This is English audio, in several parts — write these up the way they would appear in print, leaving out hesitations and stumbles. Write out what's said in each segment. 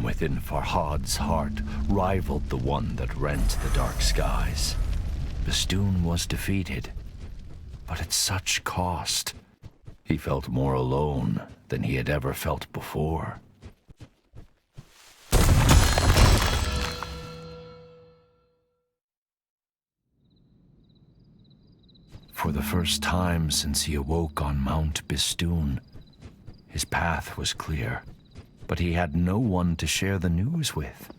within Farhad's heart rivaled the one that rent the dark skies. Bistun was defeated, but at such cost. He felt more alone than he had ever felt before. For the first time since he awoke on Mount Bistun, his path was clear, but he had no one to share the news with.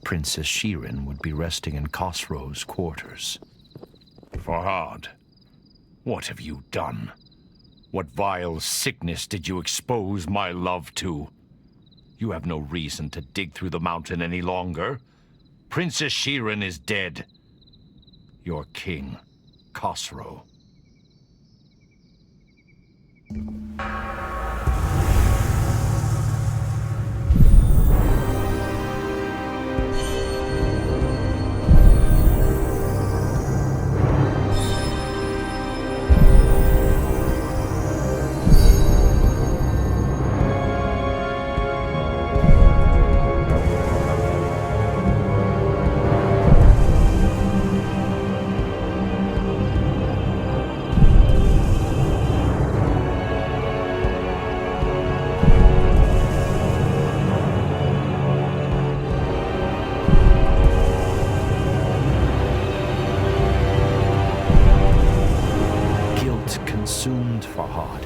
Princess Shirin would be resting in Khosrow's quarters. Farhad, what have you done? What vile sickness did you expose my love to? You have no reason to dig through the mountain any longer. Princess Shirin is dead. Your king, Khosrow. Consumed Farhad.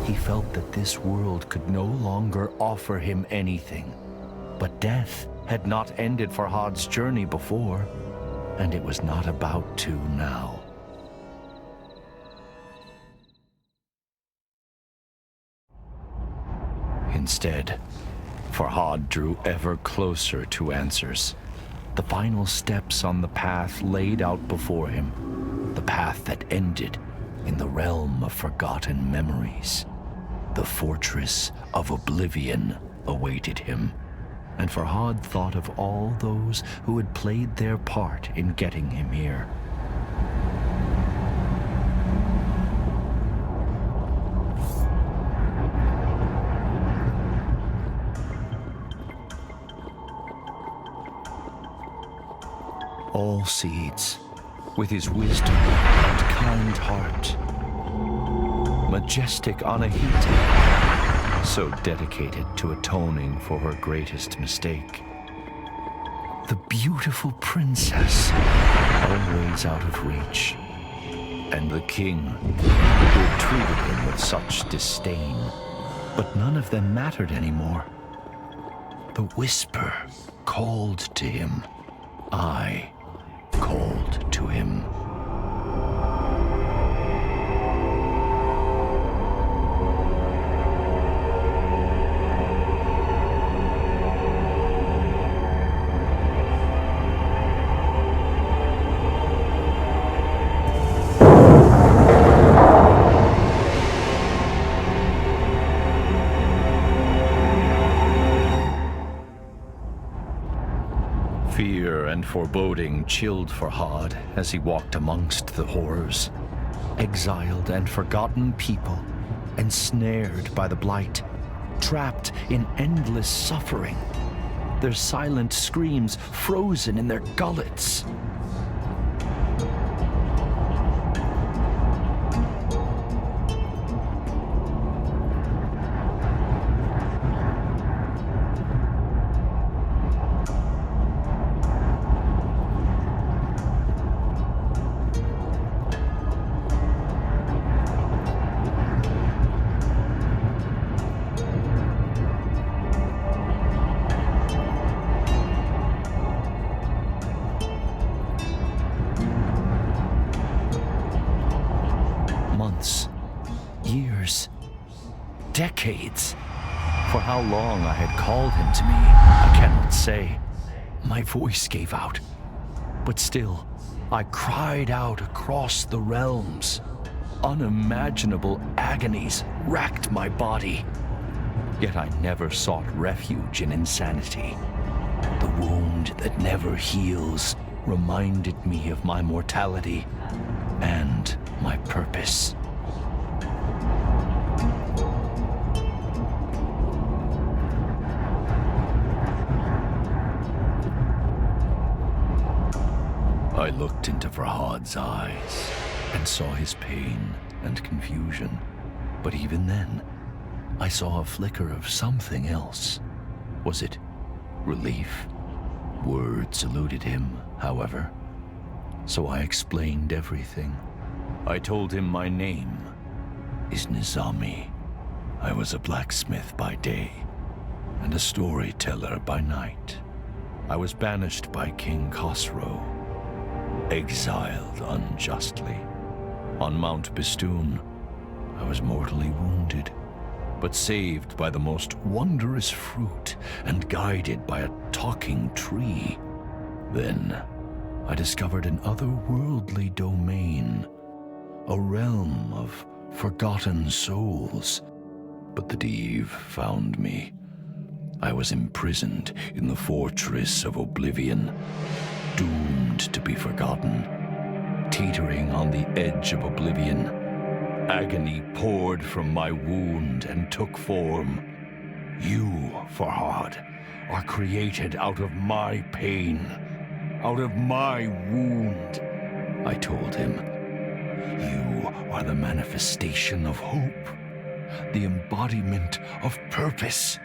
He felt that this world could no longer offer him anything. But death had not ended Farhad's journey before, and it was not about to now. Instead, Farhad drew ever closer to answers. The final steps on the path laid out before him. The path that ended in the realm of forgotten memories. The fortress of Oblivion awaited him, and Farhad thought of all those who had played their part in getting him here. All seeds, with his wisdom and kind heart. Majestic Anahita, so dedicated to atoning for her greatest mistake. The beautiful princess, always out of reach. And the king, who had treated him with such disdain. But none of them mattered anymore. The whisper called to him. I called to him. Fear and foreboding chilled Farhad as he walked amongst the horrors. Exiled and forgotten people, ensnared by the blight, trapped in endless suffering, their silent screams frozen in their gullets. Months, years, decades. For how long I had called him to me, I cannot say. My voice gave out, but still, I cried out across the realms. Unimaginable agonies racked my body. Yet I never sought refuge in insanity. The wound that never heals reminded me of my mortality and my purpose. I looked into Farhad's eyes and saw his pain and confusion. But even then, I saw a flicker of something else. Was it relief? Words eluded him, however. So I explained everything. I told him my name is Nizami. I was a blacksmith by day and a storyteller by night. I was banished by King Khosrow, exiled unjustly. On Mount Bistun, I was mortally wounded, but saved by the most wondrous fruit and guided by a talking tree. Then I discovered an otherworldly domain, a realm of forgotten souls. But the Div found me. I was imprisoned in the fortress of Oblivion, doomed to be forgotten. Teetering on the edge of oblivion, agony poured from my wound and took form. You, Farhad, are created out of my pain, out of my wound. I told him, you are the manifestation of hope, the embodiment of purpose.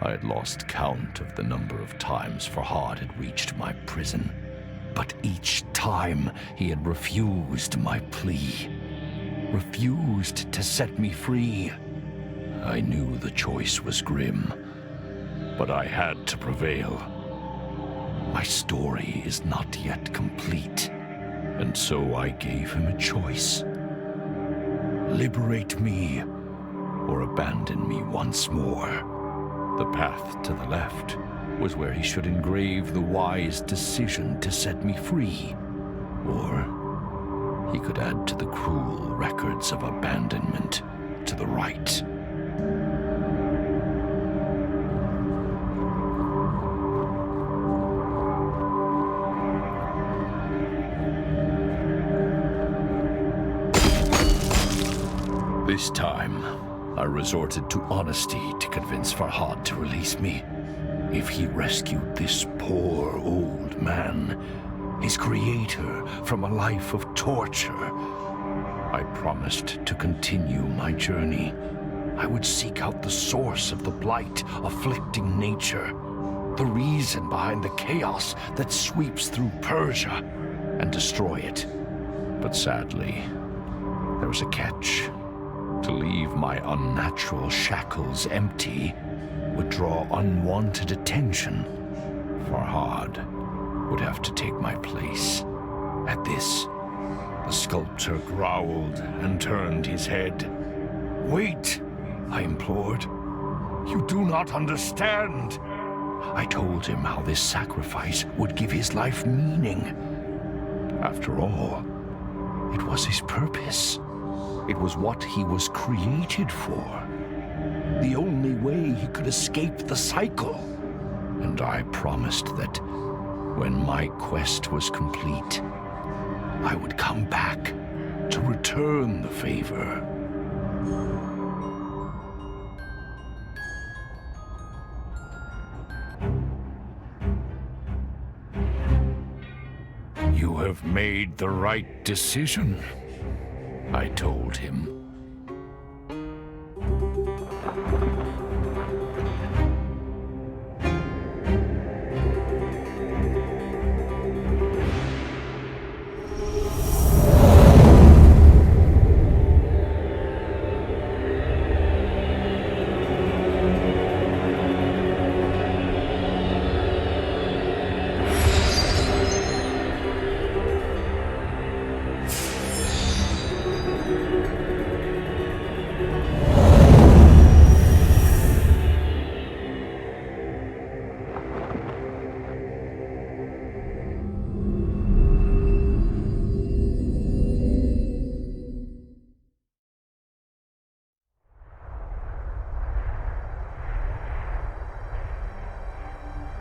I had lost count of the number of times Farhad had reached my prison, but each time he had refused my plea, refused to set me free. I knew the choice was grim, but I had to prevail. My story is not yet complete, and so I gave him a choice. Liberate me, or abandon me once more. The path to the left was where he should engrave the wise decision to set me free. Or he could add to the cruel records of abandonment to the right. This time, I resorted to honesty to convince Farhad to release me. If he rescued this poor old man, his creator, from a life of torture, I promised to continue my journey. I would seek out the source of the blight afflicting nature, the reason behind the chaos that sweeps through Persia, and destroy it. But sadly, there was a catch. To leave my unnatural shackles empty would draw unwanted attention. Farhad would have to take my place. At this, the sculptor growled and turned his head. "Wait," I implored. "You do not understand." I told him how this sacrifice would give his life meaning. After all, it was his purpose. It was what he was created for. The only way he could escape the cycle. And I promised that when my quest was complete, I would come back to return the favor. You have made the right decision, I told him.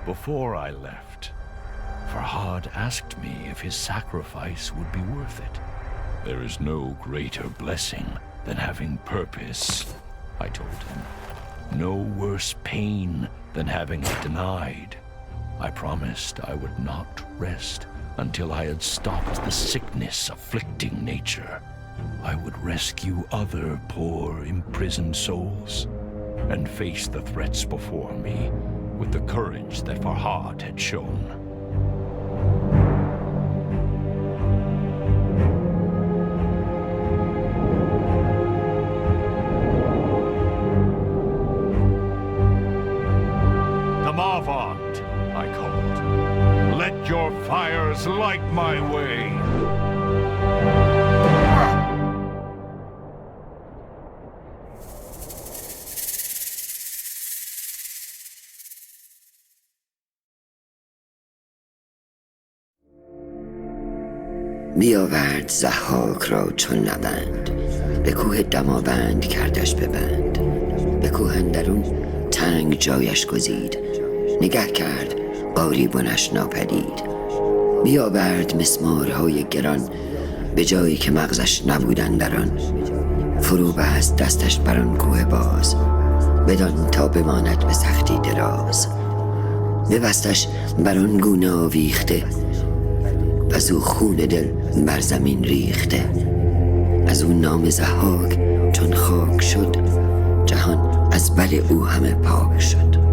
Before I left, Farhad asked me if his sacrifice would be worth it. There is no greater blessing than having purpose, I told him. No worse pain than having it denied. I promised I would not rest until I had stopped the sickness afflicting nature. I would rescue other poor, imprisoned souls and face the threats before me with the courage that Farhad had shown. Damavand, I called. Let your fires light my way. بیاورد ضحاک را چون نبند، به کوه دماوند کردش ببند. به کوه اندرون تنگ جایش گزید، نگه کرد قاریبونش ناپدید. بیاورد مسمارهای گران، به جایی که مغزش نبودن در آن. فرو بست دستش بر آن کوه باز، بدان تا بماند به سختی دراز. ببستش بر آن گونه آویخته، از او خون دل بر زمین ریخته. از او نام ضحاک چون خاک شد، جهان از بد او همه پاک شد.